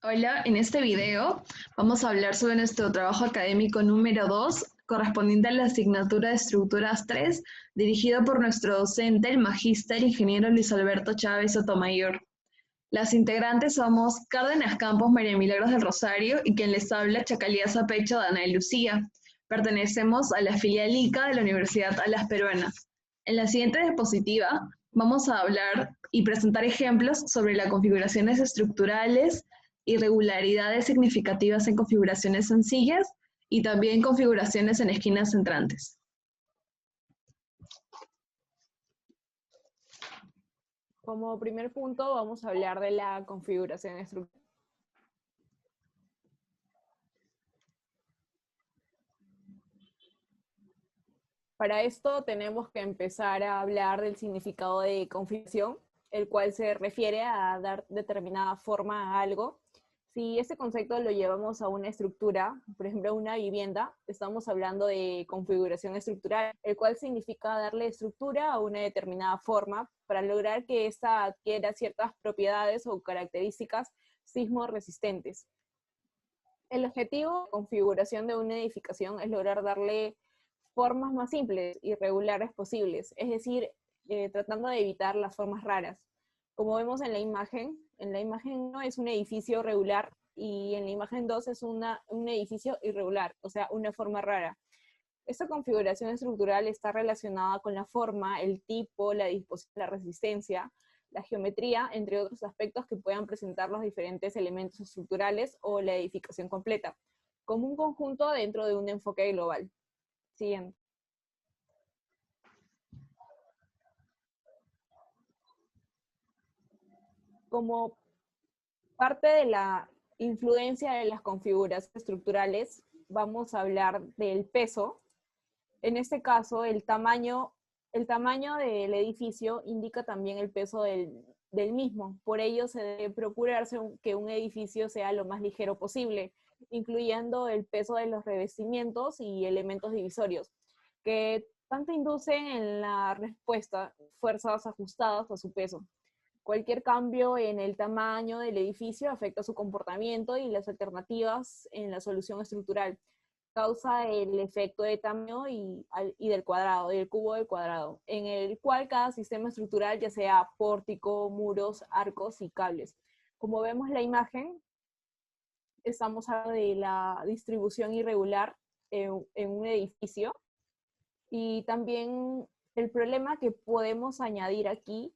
Hola, en este video vamos a hablar sobre nuestro trabajo académico número 2, correspondiente a la asignatura de Estructuras 3, dirigido por nuestro docente, el magíster ingeniero Luis Alberto Chávez Sotomayor. Las integrantes somos Cárdenas Campos María Milagros del Rosario y quien les habla Chacalía Zapecho Dana y Lucía. Pertenecemos a la filial ICA de la Universidad Alas Peruanas. En la siguiente diapositiva vamos a hablar y presentar ejemplos sobre las configuraciones estructurales, irregularidades significativas en configuraciones sencillas y también configuraciones en esquinas centrantes. Como primer punto vamos a hablar de la configuración estructural. Para esto tenemos que empezar a hablar del significado de configuración, el cual se refiere a dar determinada forma a algo. Si este concepto lo llevamos a una estructura, por ejemplo, a una vivienda, estamos hablando de configuración estructural, el cual significa darle estructura a una determinada forma para lograr que ésta adquiera ciertas propiedades o características sismo resistentes. El objetivo de configuración de una edificación es lograr darle formas más simples y regulares posibles, es decir, tratando de evitar las formas raras. Como vemos en la imagen 1 es un edificio regular y en la imagen 2 es un edificio irregular, o sea, una forma rara. Esta configuración estructural está relacionada con la forma, el tipo, la disposición, la resistencia, la geometría, entre otros aspectos que puedan presentar los diferentes elementos estructurales o la edificación completa, como un conjunto dentro de un enfoque global. Siguiente. Como parte de la influencia de las configuraciones estructurales, vamos a hablar del peso. En este caso, el tamaño del edificio indica también el peso del mismo. Por ello, se debe procurarse que un edificio sea lo más ligero posible, incluyendo el peso de los revestimientos y elementos divisorios, que tanto inducen en la respuesta fuerzas ajustadas a su peso. Cualquier cambio en el tamaño del edificio afecta su comportamiento y las alternativas en la solución estructural. Causa el efecto de tamaño y del cuadrado, del cubo del cuadrado, en el cual cada sistema estructural, ya sea pórtico, muros, arcos y cables. Como vemos en la imagen, estamos hablando de la distribución irregular en un edificio. Y también el problema que podemos añadir aquí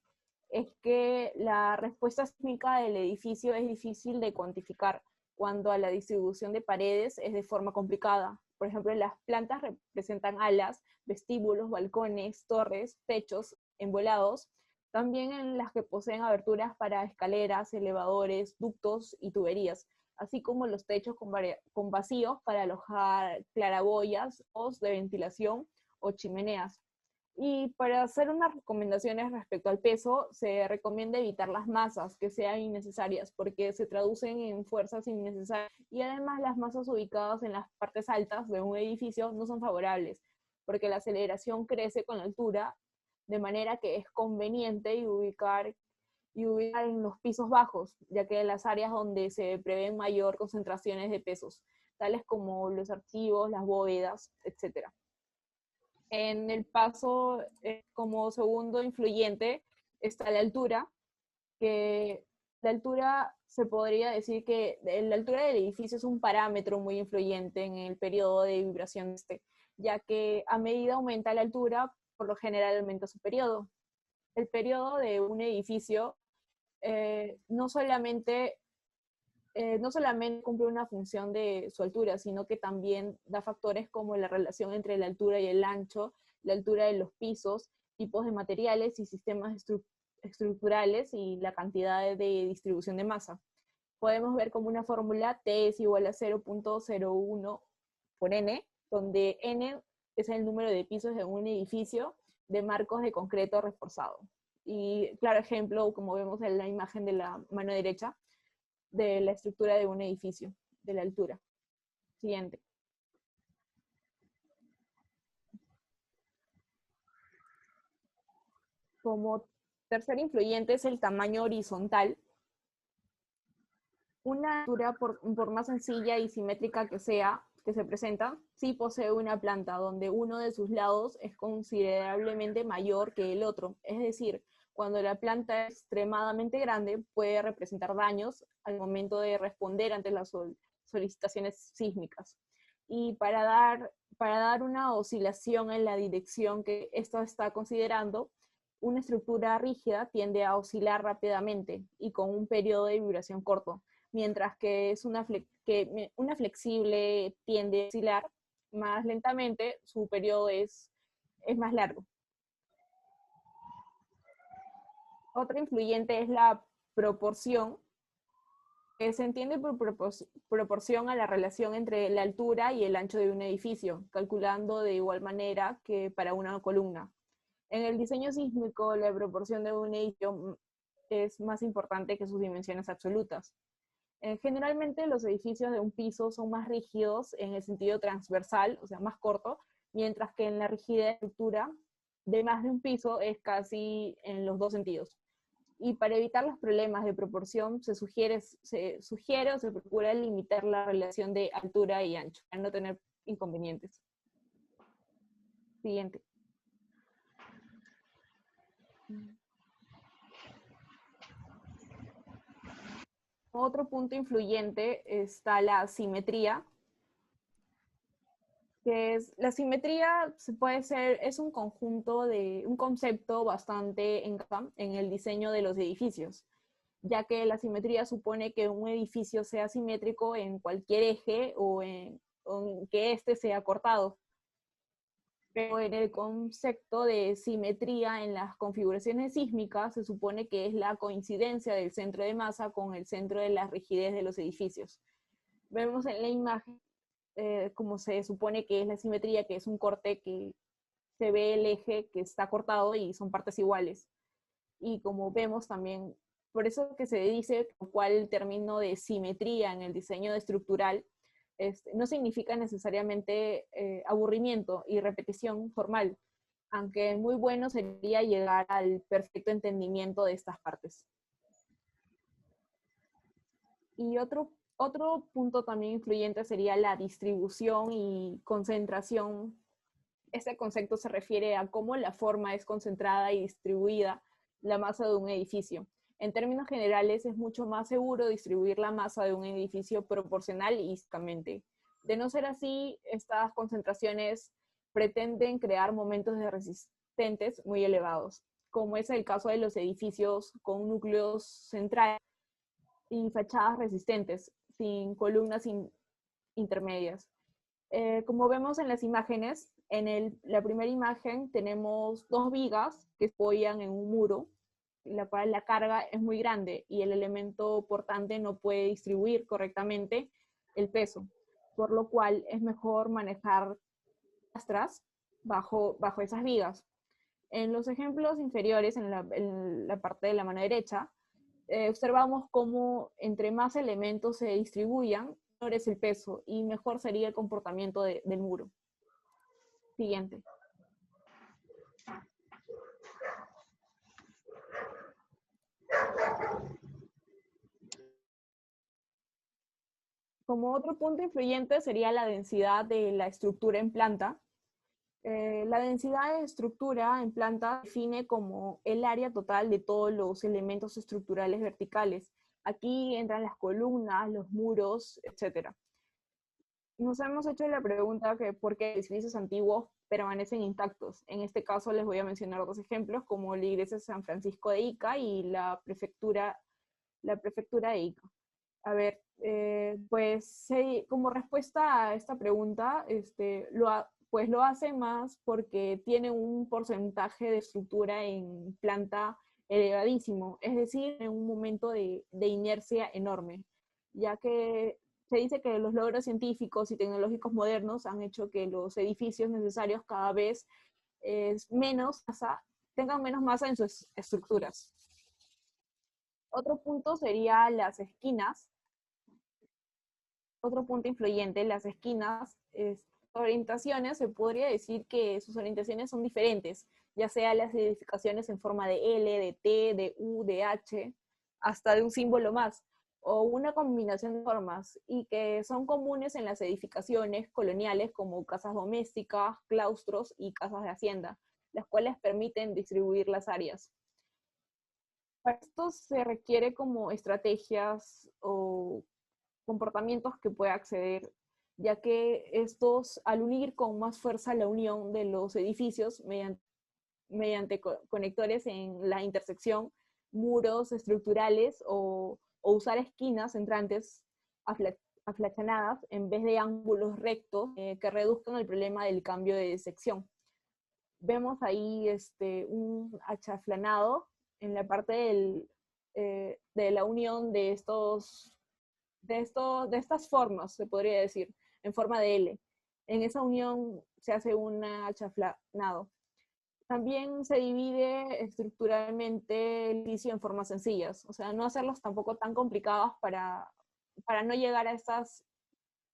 es que la respuesta sísmica del edificio es difícil de cuantificar cuando a la distribución de paredes es de forma complicada. Por ejemplo, las plantas representan alas, vestíbulos, balcones, torres, techos envolados, también en las que poseen aberturas para escaleras, elevadores, ductos y tuberías, así como los techos con vacíos para alojar claraboyas o de ventilación o chimeneas. Y para hacer unas recomendaciones respecto al peso, se recomienda evitar las masas que sean innecesarias porque se traducen en fuerzas innecesarias y además las masas ubicadas en las partes altas de un edificio no son favorables porque la aceleración crece con la altura, de manera que es conveniente ubicar en los pisos bajos, ya que en las áreas donde se prevén mayor concentraciones de pesos, tales como los archivos, las bóvedas, etc. En el paso, como segundo influyente, está la altura, que la altura se podría decir que la altura del edificio es un parámetro muy influyente en el periodo de vibración, ya que a medida aumenta la altura, por lo general aumenta su periodo. El periodo de un edificio no solamente cumple una función de su altura, sino que también da factores como la relación entre la altura y el ancho, la altura de los pisos, tipos de materiales y sistemas estructurales y la cantidad de distribución de masa. Podemos ver como una fórmula T es igual a 0.01 por N, donde N es el número de pisos de un edificio de marcos de concreto reforzado. Y claro ejemplo, como vemos en la imagen de la mano derecha, de la estructura de un edificio, de la altura. Siguiente. Como tercer influyente es el tamaño horizontal. Una altura, por más sencilla y simétrica que sea, que se presenta, sí posee una planta donde uno de sus lados es considerablemente mayor que el otro. Es decir, cuando la planta es extremadamente grande, puede representar daños al momento de responder ante las solicitaciones sísmicas. Y para dar una oscilación en la dirección que esto está considerando, una estructura rígida tiende a oscilar rápidamente y con un periodo de vibración corto, mientras que una flexible tiende a oscilar más lentamente, su periodo es más largo. Otra influyente es la proporción, que se entiende por proporción a la relación entre la altura y el ancho de un edificio, calculando de igual manera que para una columna. En el diseño sísmico, la proporción de un edificio es más importante que sus dimensiones absolutas. Generalmente los edificios de un piso son más rígidos en el sentido transversal, o sea, más corto, mientras que en la rigidez de estructura de más de un piso es casi en los dos sentidos. Y para evitar los problemas de proporción se sugiere o se procura limitar la relación de altura y ancho, para no tener inconvenientes. Siguiente. Otro punto influyente está la simetría, que es la simetría es un conjunto un concepto bastante en el diseño de los edificios, ya que la simetría supone que un edificio sea simétrico en cualquier eje o en que éste sea cortado. Pero en el concepto de simetría en las configuraciones sísmicas se supone que es la coincidencia del centro de masa con el centro de la rigidez de los edificios. Vemos en la imagen como se supone que es la simetría, que es un corte que se ve el eje que está cortado y son partes iguales. Y como vemos también, por eso que se dice cuál el término de simetría en el diseño estructural no significa necesariamente aburrimiento y repetición formal, aunque muy bueno sería llegar al perfecto entendimiento de estas partes. Y otro punto también influyente sería la distribución y concentración. Este concepto se refiere a cómo la forma es concentrada y distribuida la masa de un edificio. En términos generales, es mucho más seguro distribuir la masa de un edificio proporcional y históricamente. De no ser así, estas concentraciones pretenden crear momentos de resistentes muy elevados, como es el caso de los edificios con núcleos centrales y fachadas resistentes, sin columnas intermedias. Como vemos en las imágenes, la primera imagen tenemos dos vigas que se apoyan en un muro, la cual la carga es muy grande y el elemento portante no puede distribuir correctamente el peso, por lo cual es mejor manejar astras bajo esas vigas. En los ejemplos inferiores, en la parte de la mano derecha, observamos cómo entre más elementos se distribuyan, menor es el peso y mejor sería el comportamiento del muro. Siguiente. Como otro punto influyente sería la densidad de la estructura en planta. La densidad de estructura en planta define como el área total de todos los elementos estructurales verticales. Aquí entran las columnas, los muros, etc. Nos hemos hecho la pregunta que por qué edificios antiguos permanecen intactos. En este caso les voy a mencionar dos ejemplos, como la iglesia de San Francisco de Ica y la prefectura de Ica. A ver, pues como respuesta a esta pregunta, pues lo hacen más porque tiene un porcentaje de estructura en planta elevadísimo, es decir, en un momento de inercia enorme, ya que se dice que los logros científicos y tecnológicos modernos han hecho que los edificios necesarios cada vez tengan menos masa en sus estructuras. Otro punto sería las esquinas. Otro punto influyente, las esquinas, orientaciones, se podría decir que sus orientaciones son diferentes, ya sea las edificaciones en forma de L, de T, de U, de H, hasta de un símbolo más. o una combinación de formas, y que son comunes en las edificaciones coloniales como casas domésticas, claustros y casas de hacienda, las cuales permiten distribuir las áreas. Para esto se requiere como estrategias o comportamientos que pueda acceder, ya que estos, al unir con más fuerza la unión de los edificios mediante conectores en la intersección, muros estructurales o usar esquinas entrantes aflachanadas en vez de ángulos rectos que reduzcan el problema del cambio de sección. Vemos ahí un achaflanado en la parte de la unión de estas formas, se podría decir, en forma de L. En esa unión se hace un achaflanado. También se divide estructuralmente el edificio en formas sencillas, o sea, no hacerlos tampoco tan complicados para no llegar a estos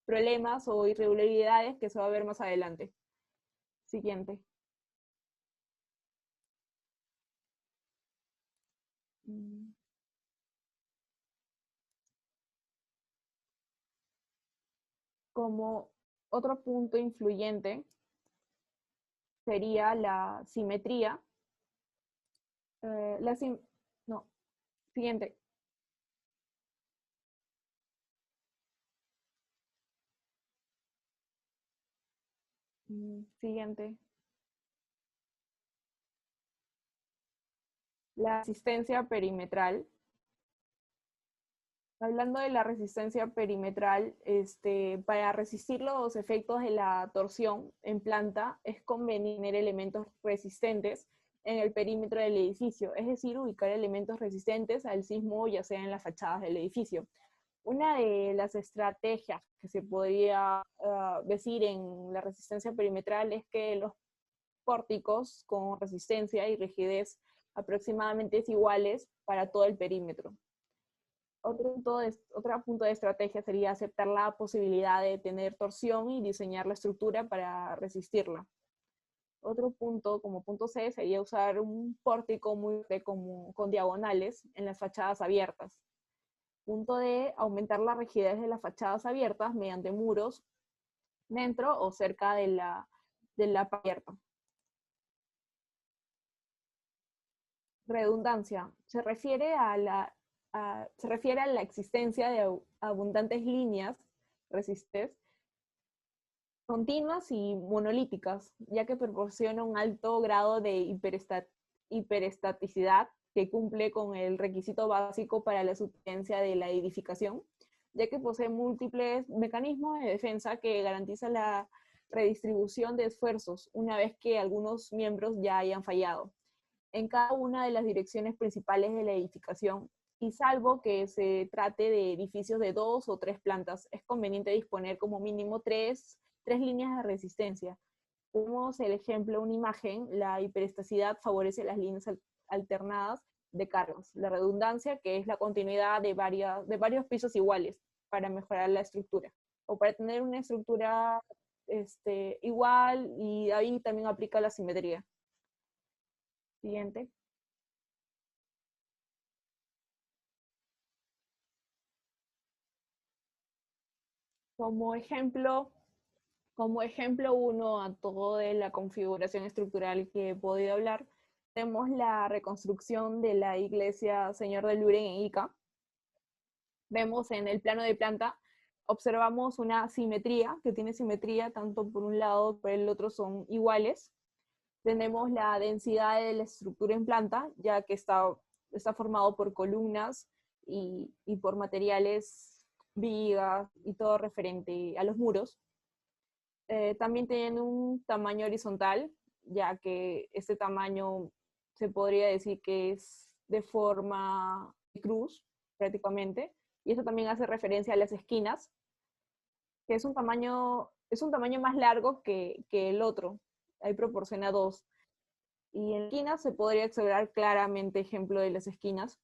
problemas o irregularidades que se va a ver más adelante. Siguiente. Como otro punto influyente sería la simetría. No, siguiente. Siguiente. La resistencia perimetral. Hablando de la resistencia perimetral, para resistir los efectos de la torsión en planta es conveniente tener elementos resistentes en el perímetro del edificio, es decir, ubicar elementos resistentes al sismo, ya sea en las fachadas del edificio. Una de las estrategias que se podría decir en la resistencia perimetral es que los pórticos con resistencia y rigidez aproximadamente iguales para todo el perímetro. Otro punto de estrategia sería aceptar la posibilidad de tener torsión y diseñar la estructura para resistirla. Otro punto, como punto C, sería usar un pórtico con diagonales en las fachadas abiertas. Punto D, aumentar la rigidez de las fachadas abiertas mediante muros dentro o cerca de la abierta. Redundancia. Se refiere a la existencia de abundantes líneas resistentes continuas y monolíticas, ya que proporciona un alto grado de hiperestaticidad que cumple con el requisito básico para la subsistencia de la edificación, ya que posee múltiples mecanismos de defensa que garantizan la redistribución de esfuerzos una vez que algunos miembros ya hayan fallado en cada una de las direcciones principales de la edificación, y salvo que se trate de edificios de 2 o 3 plantas, es conveniente disponer como mínimo tres líneas de resistencia. Vemos el ejemplo, una imagen, la hiperestasticidad favorece las líneas alternadas de cargas, la redundancia, que es la continuidad de varios pisos iguales para mejorar la estructura, o para tener una estructura igual, y ahí también aplica la simetría. Siguiente. Como ejemplo uno a todo de la configuración estructural que he podido hablar, tenemos la reconstrucción de la iglesia Señor del Luren en Ica. Vemos en el plano de planta, observamos una simetría, que tiene simetría, tanto por un lado por el otro son iguales. Tenemos la densidad de la estructura en planta, ya que está formado por columnas y por materiales, vigas y todo referente a los muros. También tienen un tamaño horizontal, ya que este tamaño se podría decir que es de forma de cruz, prácticamente, y eso también hace referencia a las esquinas, que es un tamaño más largo que el otro, ahí proporciona 2. Y en esquinas se podría observar claramente ejemplo de las esquinas,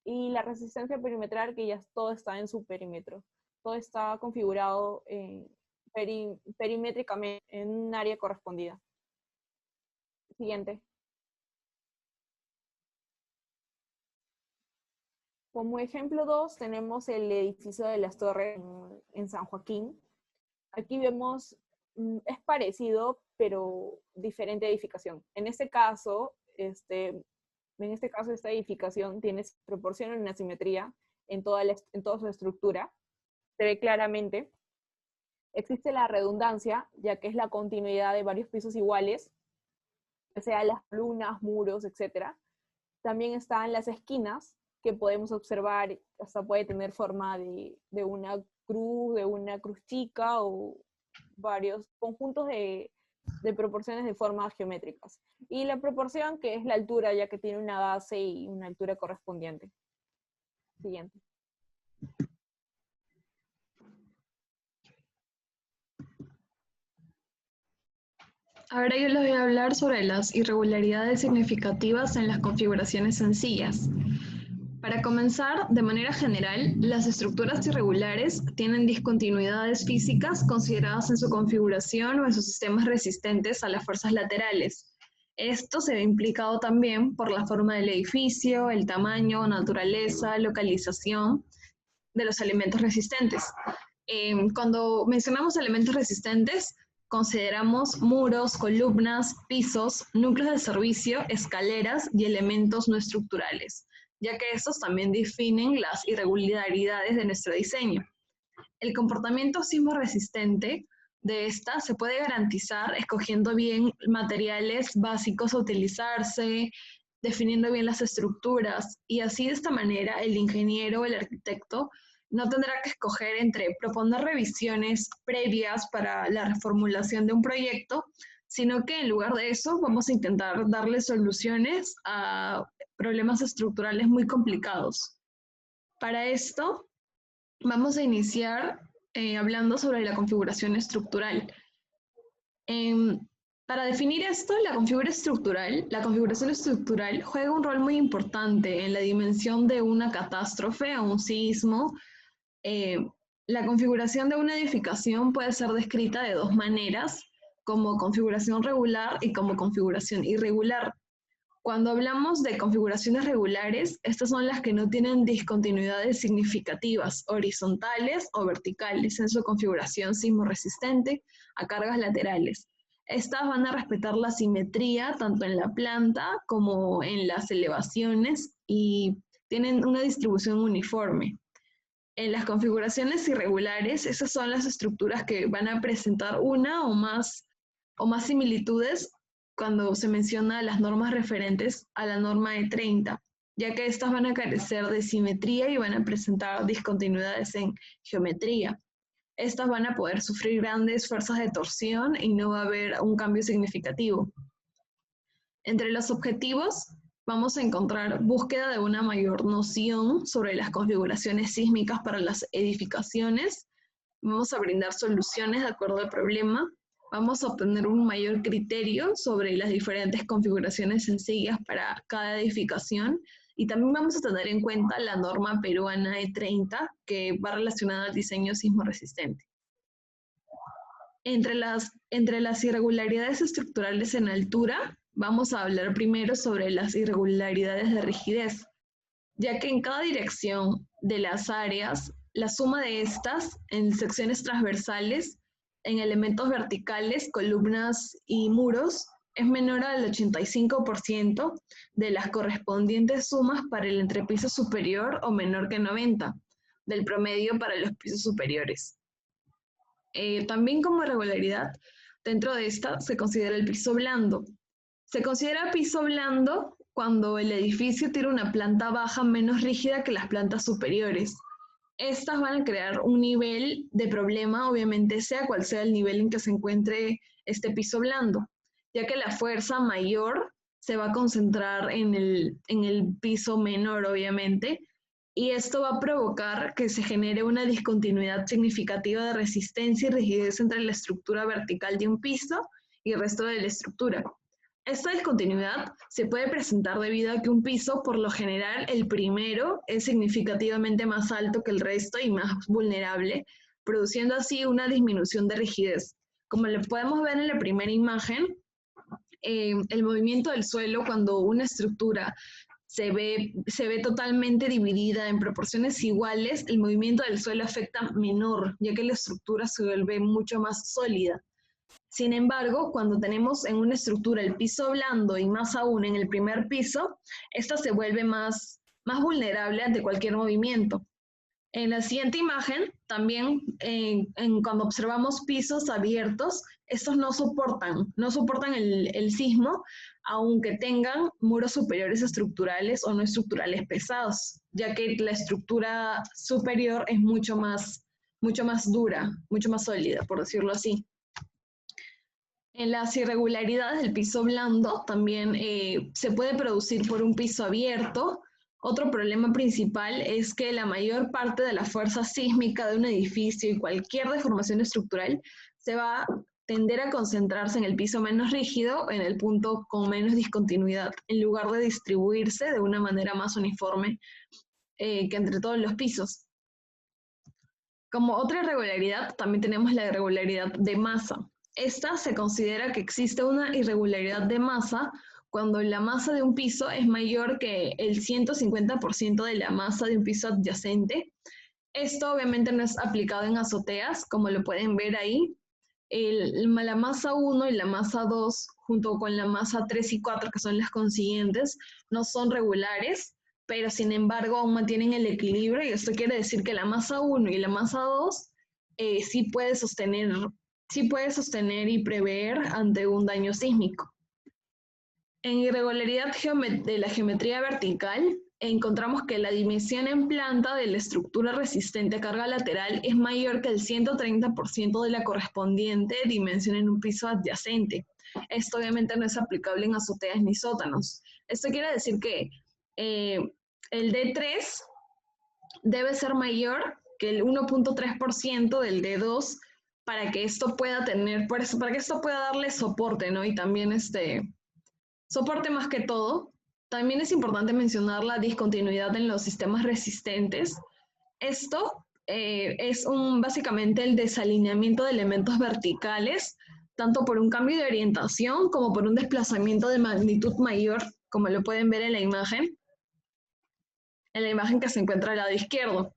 y la resistencia perimetral, que ya todo está en su perímetro, todo está configurado perimétricamente en un área correspondida. Siguiente. Como ejemplo 2 tenemos el edificio de las Torres en San Joaquín. Aquí vemos, es parecido, pero diferente edificación. En este caso, esta edificación tiene proporción en una simetría en toda su estructura. Se ve claramente. Existe la redundancia, ya que es la continuidad de varios pisos iguales, ya sea las columnas, muros, etc. También están las esquinas, que podemos observar, hasta puede tener forma de una cruz chica, o varios conjuntos de proporciones de formas geométricas. Y la proporción, que es la altura, ya que tiene una base y una altura correspondiente. Siguiente. Ahora yo les voy a hablar sobre las irregularidades significativas en las configuraciones sencillas. Para comenzar, de manera general, las estructuras irregulares tienen discontinuidades físicas consideradas en su configuración o en sus sistemas resistentes a las fuerzas laterales. Esto se ve implicado también por la forma del edificio, el tamaño, naturaleza, localización de los elementos resistentes. Cuando mencionamos elementos resistentes, consideramos muros, columnas, pisos, núcleos de servicio, escaleras y elementos no estructurales, ya que estos también definen las irregularidades de nuestro diseño. El comportamiento sismo resistente de esta se puede garantizar escogiendo bien materiales básicos a utilizarse, definiendo bien las estructuras, y así de esta manera el ingeniero o el arquitecto no tendrá que escoger entre proponer revisiones previas para la reformulación de un proyecto, sino que en lugar de eso vamos a intentar darle soluciones a problemas estructurales muy complicados. Para esto, vamos a iniciar hablando sobre la configuración estructural. Para definir esto, la configuración estructural juega un rol muy importante en la dimensión de una catástrofe o un sismo. La configuración de una edificación puede ser descrita de dos maneras, como configuración regular y como configuración irregular. Cuando hablamos de configuraciones regulares, estas son las que no tienen discontinuidades significativas, horizontales o verticales en su configuración sismorresistente a cargas laterales. Estas van a respetar la simetría tanto en la planta como en las elevaciones y tienen una distribución uniforme. En las configuraciones irregulares, esas son las estructuras que van a presentar una o más similitudes cuando se menciona las normas referentes a la norma E30, ya que estas van a carecer de simetría y van a presentar discontinuidades en geometría. Estas van a poder sufrir grandes fuerzas de torsión y no va a haber un cambio significativo. Entre los objetivos, vamos a encontrar búsqueda de una mayor noción sobre las configuraciones sísmicas para las edificaciones. Vamos a brindar soluciones de acuerdo al problema. Vamos a obtener un mayor criterio sobre las diferentes configuraciones sencillas para cada edificación. Y también vamos a tener en cuenta la norma peruana E30, que va relacionada al diseño sismorresistente. Entre las irregularidades estructurales en altura, vamos a hablar primero sobre las irregularidades de rigidez, ya que en cada dirección de las áreas, la suma de estas en secciones transversales, en elementos verticales, columnas y muros, es menor al 85% de las correspondientes sumas para el entrepiso superior o menor que 90% del promedio para los pisos superiores. También como irregularidad, dentro de esta se considera el piso blando. Se considera piso blando cuando el edificio tiene una planta baja menos rígida que las plantas superiores. Estas van a crear un nivel de problema, obviamente sea cual sea el nivel en que se encuentre este piso blando, ya que la fuerza mayor se va a concentrar en el piso menor, obviamente, y esto va a provocar que se genere una discontinuidad significativa de resistencia y rigidez entre la estructura vertical de un piso y el resto de la estructura. Esta discontinuidad se puede presentar debido a que un piso, por lo general, el primero es significativamente más alto que el resto y más vulnerable, produciendo así una disminución de rigidez. Como lo podemos ver en la primera imagen, el movimiento del suelo cuando una estructura se ve totalmente dividida en proporciones iguales, el movimiento del suelo afecta menor, ya que la estructura se vuelve mucho más sólida. Sin embargo, cuando tenemos en una estructura el piso blando y más aún en el primer piso, esta se vuelve más vulnerable ante cualquier movimiento. En la siguiente imagen, también cuando observamos pisos abiertos, estos no soportan el sismo, aunque tengan muros superiores estructurales o no estructurales pesados, ya que la estructura superior es mucho más dura, mucho más sólida, por decirlo así. En las irregularidades del piso blando también se puede producir por un piso abierto. Otro problema principal es que la mayor parte de la fuerza sísmica de un edificio y cualquier deformación estructural se va a tender a concentrarse en el piso menos rígido, en el punto con menos discontinuidad, en lugar de distribuirse de una manera más uniforme que entre todos los pisos. Como otra irregularidad, también tenemos la irregularidad de masa. Esta se considera que existe una irregularidad de masa cuando la masa de un piso es mayor que el 150% de la masa de un piso adyacente. Esto obviamente no es aplicado en azoteas, como lo pueden ver ahí. La masa 1 y la masa 2, junto con la masa 3 y 4, que son las consiguientes, no son regulares, pero sin embargo aún mantienen el equilibrio, y esto quiere decir que la masa 1 y la masa 2 sí puede sostener y prever ante un daño sísmico. En irregularidad de la geometría vertical, encontramos que la dimensión en planta de la estructura resistente a carga lateral es mayor que el 130% de la correspondiente dimensión en un piso adyacente. Esto obviamente no es aplicable en azoteas ni sótanos. Esto quiere decir que el D3 debe ser mayor que el 1.3% del D2 para que esto pueda darle soporte, ¿no? Y también soporte más que todo. También es importante mencionar la discontinuidad en los sistemas resistentes. Esto es básicamente el desalineamiento de elementos verticales, tanto por un cambio de orientación como por un desplazamiento de magnitud mayor, como lo pueden ver en la imagen que se encuentra al lado izquierdo.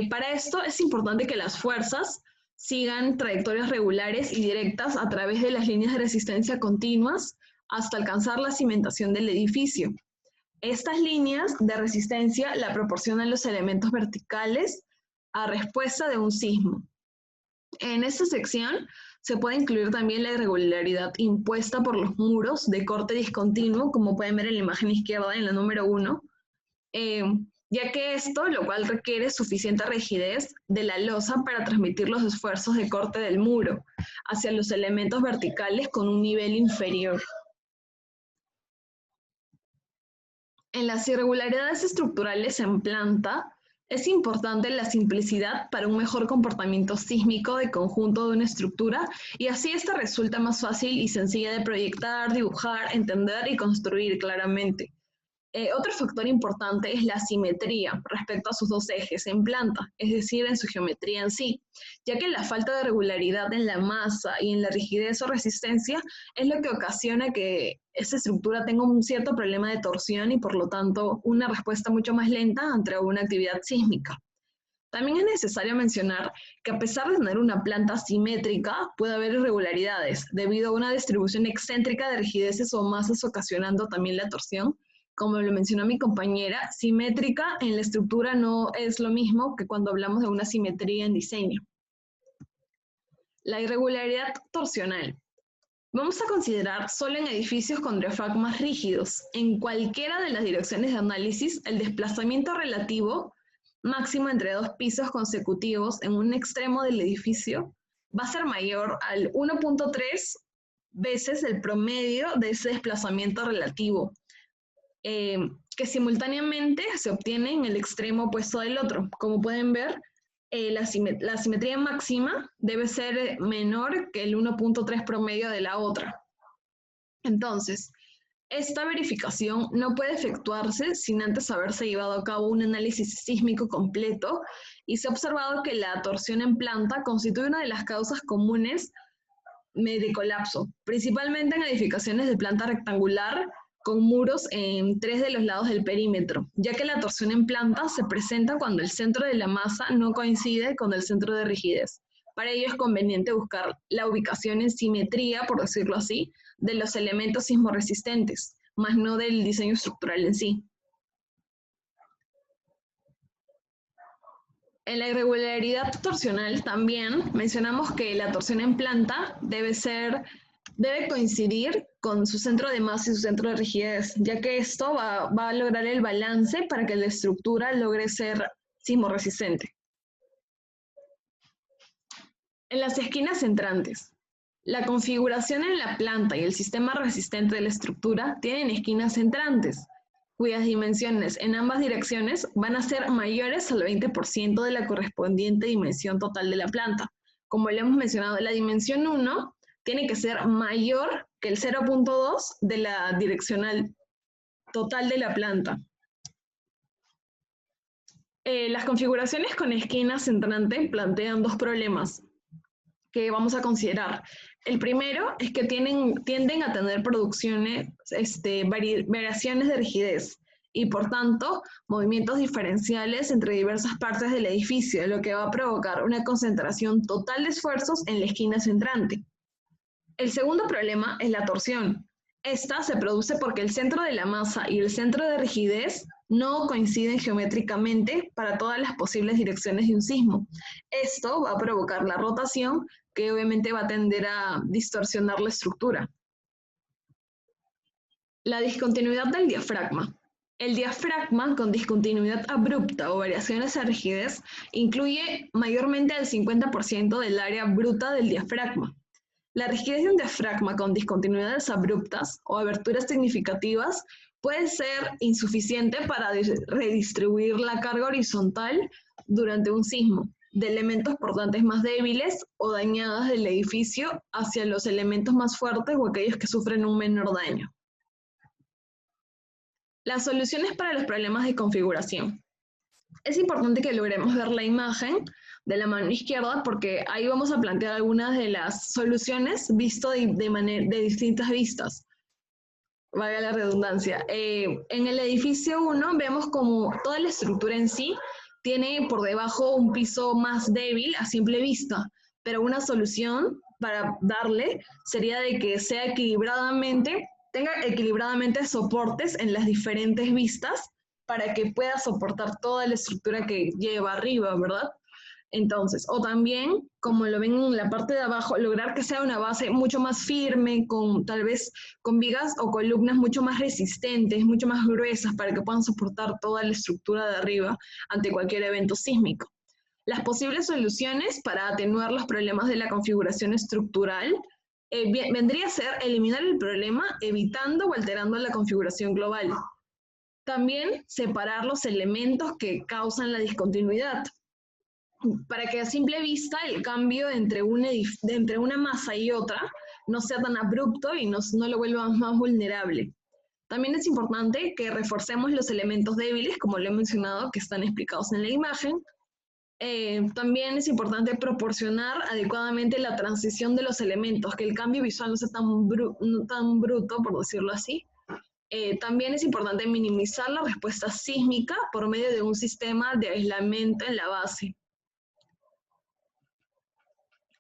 Para esto es importante que las fuerzas sigan trayectorias regulares y directas a través de las líneas de resistencia continuas hasta alcanzar la cimentación del edificio. Estas líneas de resistencia la proporcionan los elementos verticales a respuesta de un sismo. En esta sección se puede incluir también la irregularidad impuesta por los muros de corte discontinuo, como pueden ver en la imagen izquierda, en la número 1, ya que esto, lo cual requiere suficiente rigidez de la losa para transmitir los esfuerzos de corte del muro hacia los elementos verticales con un nivel inferior. En las irregularidades estructurales en planta, es importante la simplicidad para un mejor comportamiento sísmico de conjunto de una estructura, y así esta resulta más fácil y sencilla de proyectar, dibujar, entender y construir claramente. Otro factor importante es la simetría respecto a sus dos ejes en planta, es decir, en su geometría en sí, ya que la falta de regularidad en la masa y en la rigidez o resistencia es lo que ocasiona que esta estructura tenga un cierto problema de torsión y por lo tanto una respuesta mucho más lenta ante una actividad sísmica. También es necesario mencionar que a pesar de tener una planta simétrica, puede haber irregularidades debido a una distribución excéntrica de rigideces o masas ocasionando también la torsión. Como lo mencionó mi compañera, simétrica en la estructura no es lo mismo que cuando hablamos de una simetría en diseño. La irregularidad torsional. Vamos a considerar solo en edificios con diafragmas rígidos. En cualquiera de las direcciones de análisis, el desplazamiento relativo máximo entre dos pisos consecutivos en un extremo del edificio va a ser mayor al 1.3 veces el promedio de ese desplazamiento relativo, que simultáneamente se obtiene en el extremo opuesto del otro. Como pueden ver, la simetría máxima debe ser menor que el 1.3 promedio de la otra. Entonces, esta verificación no puede efectuarse sin antes haberse llevado a cabo un análisis sísmico completo, y se ha observado que la torsión en planta constituye una de las causas comunes de colapso, principalmente en edificaciones de planta rectangular, con muros en 3 de los lados del perímetro, ya que la torsión en planta se presenta cuando el centro de la masa no coincide con el centro de rigidez. Para ello es conveniente buscar la ubicación en simetría, por decirlo así, de los elementos sismorresistentes, más no del diseño estructural en sí. En la irregularidad torsional también mencionamos que la torsión en planta debe coincidir con su centro de masa y su centro de rigidez, ya que esto va a lograr el balance para que la estructura logre ser sismorresistente. En las esquinas entrantes, la configuración en la planta y el sistema resistente de la estructura tienen esquinas entrantes, cuyas dimensiones en ambas direcciones van a ser mayores al 20% de la correspondiente dimensión total de la planta. Como le hemos mencionado, la dimensión 1 tiene que ser mayor que el 0.2 de la direccional total de la planta. Las configuraciones con esquinas entrantes plantean dos problemas que vamos a considerar. El primero es que tienden a tener variaciones de rigidez y, por tanto, movimientos diferenciales entre diversas partes del edificio, lo que va a provocar una concentración total de esfuerzos en la esquina centrante. El segundo problema es la torsión. Esta se produce porque el centro de la masa y el centro de rigidez no coinciden geométricamente para todas las posibles direcciones de un sismo. Esto va a provocar la rotación, que obviamente va a tender a distorsionar la estructura. La discontinuidad del diafragma. El diafragma con discontinuidad abrupta o variaciones de rigidez incluye mayormente el 50% del área bruta del diafragma. La rigidez de un diafragma con discontinuidades abruptas o aberturas significativas puede ser insuficiente para redistribuir la carga horizontal durante un sismo, de elementos portantes más débiles o dañadas del edificio hacia los elementos más fuertes o aquellos que sufren un menor daño. Las soluciones para los problemas de configuración. Es importante que logremos ver la imagen de la mano izquierda porque ahí vamos a plantear algunas de las soluciones visto de distintas vistas. Valga la redundancia. En el edificio 1 vemos como toda la estructura en sí tiene por debajo un piso más débil a simple vista, pero una solución para darle sería de que tenga equilibradamente soportes en las diferentes vistas para que pueda soportar toda la estructura que lleva arriba, ¿verdad? Entonces, o también, como lo ven en la parte de abajo, lograr que sea una base mucho más firme, tal vez con vigas o columnas mucho más resistentes, mucho más gruesas, para que puedan soportar toda la estructura de arriba ante cualquier evento sísmico. Las posibles soluciones para atenuar los problemas de la configuración estructural vendría a ser eliminar el problema evitando o alterando la configuración global. También separar los elementos que causan la discontinuidad, para que a simple vista el cambio entre una masa y otra no sea tan abrupto y no lo vuelva más vulnerable. También es importante que reforcemos los elementos débiles, como lo he mencionado, que están explicados en la imagen. También es importante proporcionar adecuadamente la transición de los elementos, que el cambio visual no sea tan bruto, por decirlo así. También es importante minimizar la respuesta sísmica por medio de un sistema de aislamiento en la base.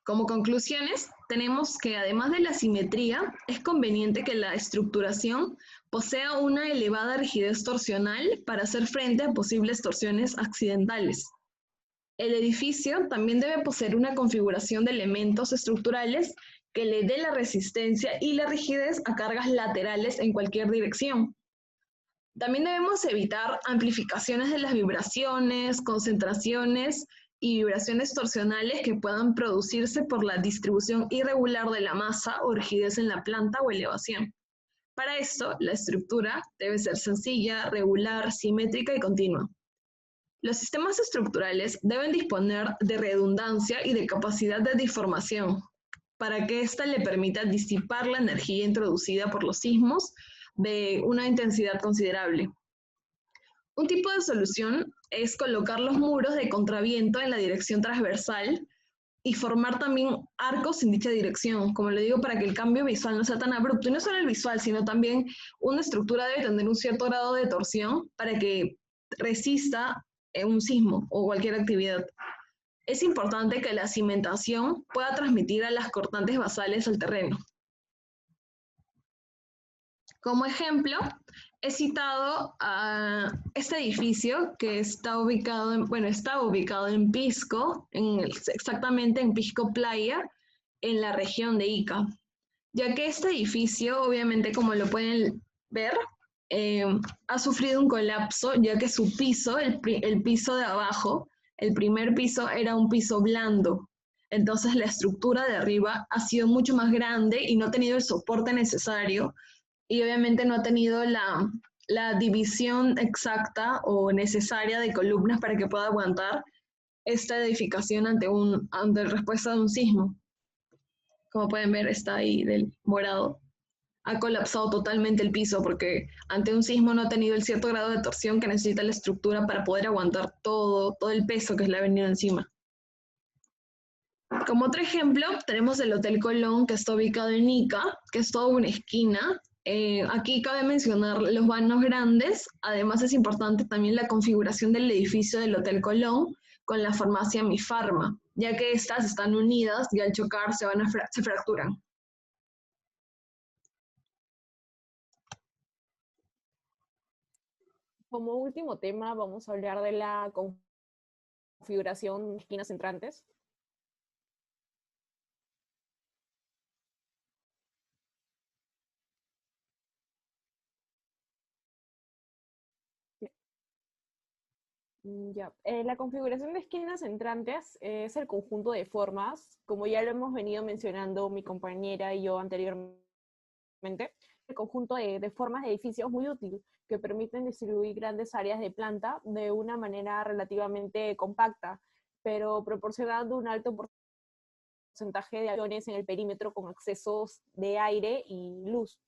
Como conclusiones, tenemos que además de la simetría, es conveniente que la estructuración posea una elevada rigidez torsional para hacer frente a posibles torsiones accidentales. El edificio también debe poseer una configuración de elementos estructurales que le dé la resistencia y la rigidez a cargas laterales en cualquier dirección. También debemos evitar amplificaciones de las vibraciones, concentraciones y vibraciones torsionales que puedan producirse por la distribución irregular de la masa o rigidez en la planta o elevación. Para esto, la estructura debe ser sencilla, regular, simétrica y continua. Los sistemas estructurales deben disponer de redundancia y de capacidad de deformación para que ésta le permita disipar la energía introducida por los sismos de una intensidad considerable. Un tipo de solución es colocar los muros de contraviento en la dirección transversal y formar también arcos en dicha dirección, como le digo, para que el cambio visual no sea tan abrupto. Y no solo el visual, sino también una estructura debe tener un cierto grado de torsión para que resista un sismo o cualquier actividad. Es importante que la cimentación pueda transmitir a las cortantes basales al terreno. Como ejemplo, he citado a este edificio que está ubicado en Pisco, exactamente en Pisco Playa, en la región de Ica, ya que este edificio, obviamente, como lo pueden ver, eh, ha sufrido un colapso, ya que su piso, el piso de abajo, el primer piso era un piso blando. Entonces la estructura de arriba ha sido mucho más grande y no ha tenido el soporte necesario y obviamente no ha tenido la división exacta o necesaria de columnas para que pueda aguantar esta edificación ante la respuesta de un sismo. Como pueden ver, está ahí del morado. Ha colapsado totalmente el piso porque ante un sismo no ha tenido el cierto grado de torsión que necesita la estructura para poder aguantar todo el peso que le ha venido encima. Como otro ejemplo, tenemos el Hotel Colón, que está ubicado en Ica, que es toda una esquina. Aquí cabe mencionar los vanos grandes. Además, es importante también la configuración del edificio del Hotel Colón con la farmacia Mi Farma, ya que estas están unidas y al chocar se fracturan. Como último tema, vamos a hablar de la configuración de esquinas entrantes. Ya. La configuración de esquinas entrantes es el conjunto de formas, como ya lo hemos venido mencionando mi compañera y yo anteriormente, el conjunto de formas de edificios muy útil, que permiten distribuir grandes áreas de planta de una manera relativamente compacta, pero proporcionando un alto porcentaje de aviones en el perímetro con accesos de aire y luz.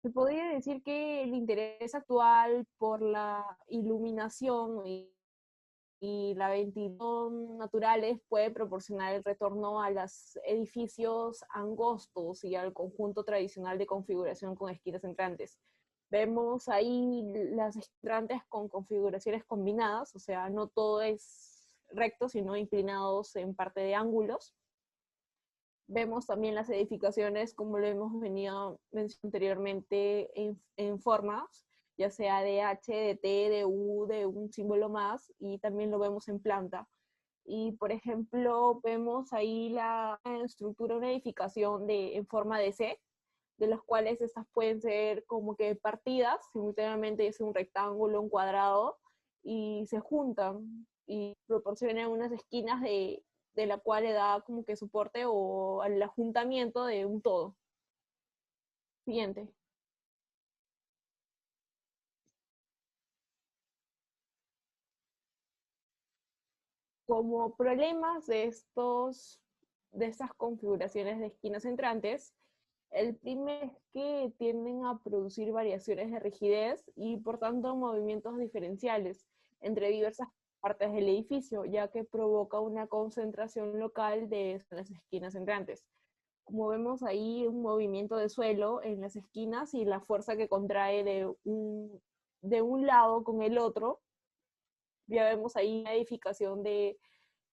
Se podría decir que el interés actual por la iluminación y la ventilación naturales puede proporcionar el retorno a los edificios angostos y al conjunto tradicional de configuración con esquinas entrantes. Vemos ahí las entrantes con configuraciones combinadas, o sea, no todo es recto, sino inclinados en parte de ángulos. Vemos también las edificaciones, como lo hemos venido mencionando anteriormente, en formas, ya sea de H, de T, de U, de un símbolo más, y también lo vemos en planta. Y, por ejemplo, vemos ahí la estructura de una edificación en forma de C, de las cuales estas pueden ser como que partidas, simultáneamente es un rectángulo, un cuadrado, y se juntan y proporcionan unas esquinas de la cual le da como que soporte o al ajuntamiento de un todo. Siguiente. Como problemas de estas configuraciones de esquinas entrantes, el primero es que tienden a producir variaciones de rigidez y por tanto movimientos diferenciales entre diversas partes del edificio, ya que provoca una concentración local de las esquinas entrantes. Como vemos ahí, un movimiento de suelo en las esquinas y la fuerza que contrae de un lado con el otro. Ya vemos ahí una edificación de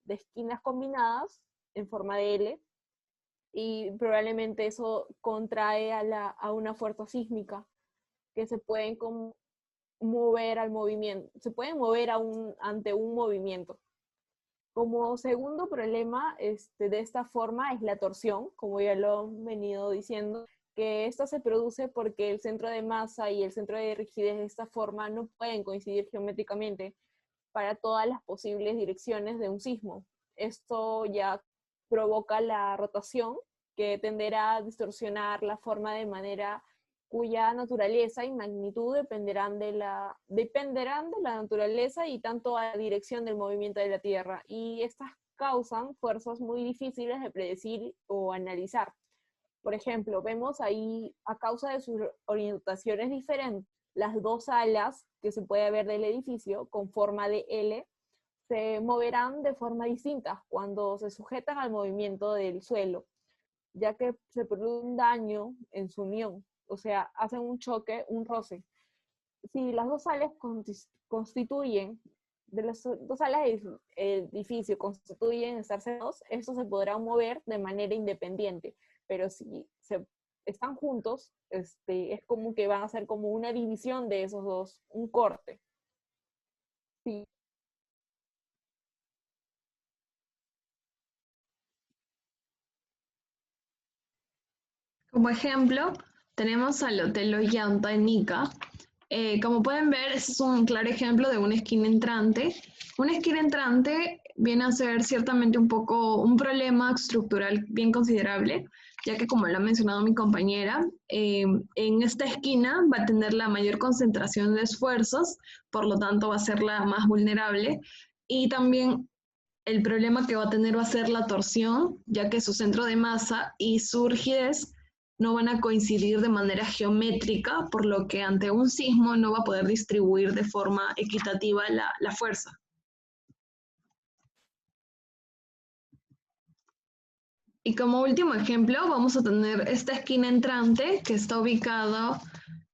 esquinas combinadas en forma de L, y probablemente eso contrae a una fuerza sísmica que se pueden mover al movimiento, se pueden mover ante un movimiento. Como segundo problema de esta forma es la torsión, como ya lo he venido diciendo, que esta se produce porque el centro de masa y el centro de rigidez de esta forma no pueden coincidir geométricamente para todas las posibles direcciones de un sismo. Esto ya provoca la rotación, que tenderá a distorsionar la forma de manera cuya naturaleza y magnitud dependerán de la naturaleza y tanto a la dirección del movimiento de la Tierra. Y estas causan fuerzas muy difíciles de predecir o analizar. Por ejemplo, vemos ahí, a causa de sus orientaciones diferentes, las dos alas que se puede ver del edificio con forma de L se moverán de forma distinta cuando se sujetan al movimiento del suelo, ya que se produce un daño en su unión, o sea, hacen un choque, un roce. Si las dos sales constituyen, de las dos salas del edificio constituyen estar cerrados, estos se podrán mover de manera independiente, pero si se están juntos, es como que van a ser como una división de esos dos, un corte. Sí. Como ejemplo, tenemos al Hotel Ollanta en Ica. Como pueden ver, este es un claro ejemplo de una esquina entrante. Una esquina entrante viene a ser ciertamente un poco un problema estructural bien considerable, ya que como lo ha mencionado mi compañera, en esta esquina va a tener la mayor concentración de esfuerzos, por lo tanto va a ser la más vulnerable. Y también el problema que va a tener va a ser la torsión, ya que su centro de masa y su rigidez no van a coincidir de manera geométrica, por lo que ante un sismo no va a poder distribuir de forma equitativa la fuerza. Y como último ejemplo, vamos a tener esta esquina entrante que está ubicado,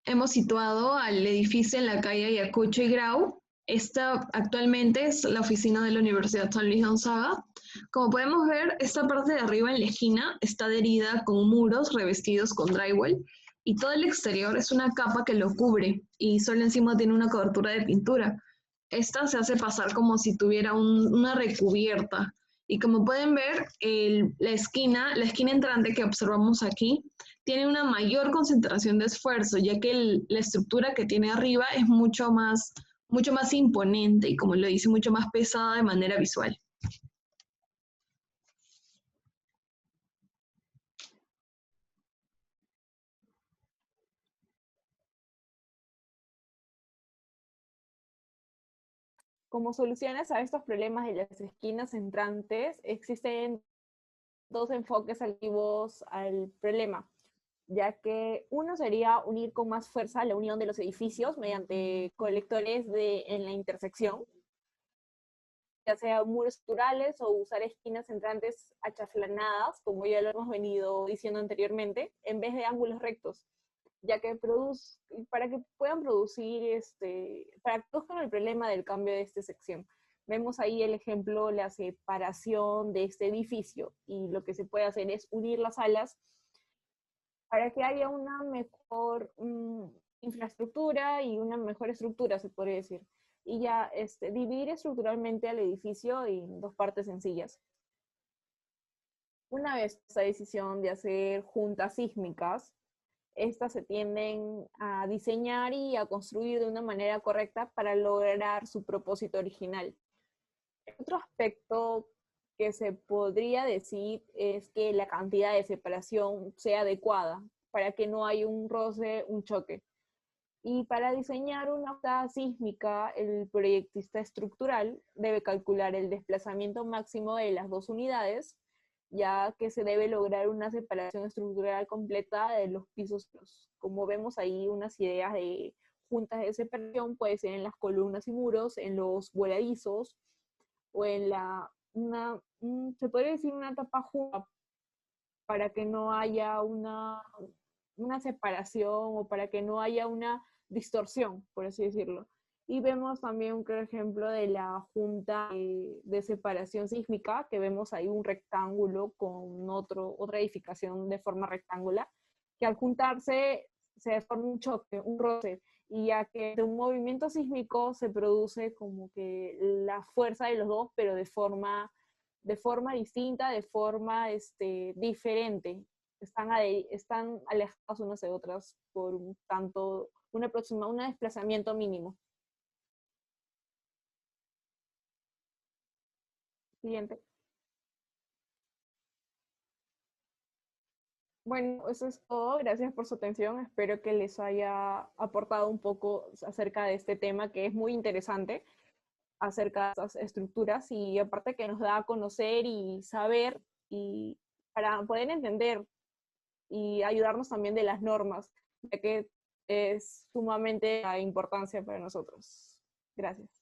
hemos situado al edificio en la calle Ayacucho y Grau. Esta actualmente es la oficina de la Universidad San Luis Gonzaga. Como podemos ver, esta parte de arriba en la esquina está adherida con muros revestidos con drywall y todo el exterior es una capa que lo cubre y solo encima tiene una cobertura de pintura. Esta se hace pasar como si tuviera una recubierta. Y como pueden ver, la esquina entrante que observamos aquí, tiene una mayor concentración de esfuerzo, ya que la estructura que tiene arriba es mucho más imponente y, como lo dice, mucho más pesada de manera visual. Como soluciones a estos problemas de las esquinas entrantes, existen dos enfoques activos al problema, ya que uno sería unir con más fuerza la unión de los edificios mediante colectores en la intersección, ya sea muros estructurales o usar esquinas entrantes achaflanadas, como ya lo hemos venido diciendo anteriormente, en vez de ángulos rectos, ya que para que puedan producir, para que produzcan el problema del cambio de esta sección. Vemos ahí el ejemplo, la separación de este edificio, y lo que se puede hacer es unir las alas para que haya una mejor infraestructura y una mejor estructura, se podría decir. Y ya dividir estructuralmente al edificio en dos partes sencillas. Una vez esta decisión de hacer juntas sísmicas, estas se tienden a diseñar y a construir de una manera correcta para lograr su propósito original. Otro aspecto que se podría decir es que la cantidad de separación sea adecuada para que no haya un roce, un choque. Y para diseñar una onda sísmica, el proyectista estructural debe calcular el desplazamiento máximo de las dos unidades, ya que se debe lograr una separación estructural completa de los pisos. Como vemos ahí, unas ideas de juntas de separación puede ser en las columnas y muros, en los voladizos, o en se podría decir una tapa junta, para que no haya una separación o para que no haya una distorsión, por así decirlo. Y vemos también un claro ejemplo de la junta de separación sísmica, que vemos ahí un rectángulo con otra edificación de forma rectangular, que al juntarse se forma un choque, un roce, y ya que de un movimiento sísmico se produce como que la fuerza de los dos, pero de forma distinta, de forma diferente. Están alejadas unas de otras por un desplazamiento mínimo. Siguiente. Bueno, eso es todo. Gracias por su atención. Espero que les haya aportado un poco acerca de este tema, que es muy interesante, acerca de estas estructuras, y aparte que nos da a conocer y saber, y para poder entender y ayudarnos también de las normas, ya que es sumamente de importancia para nosotros. Gracias.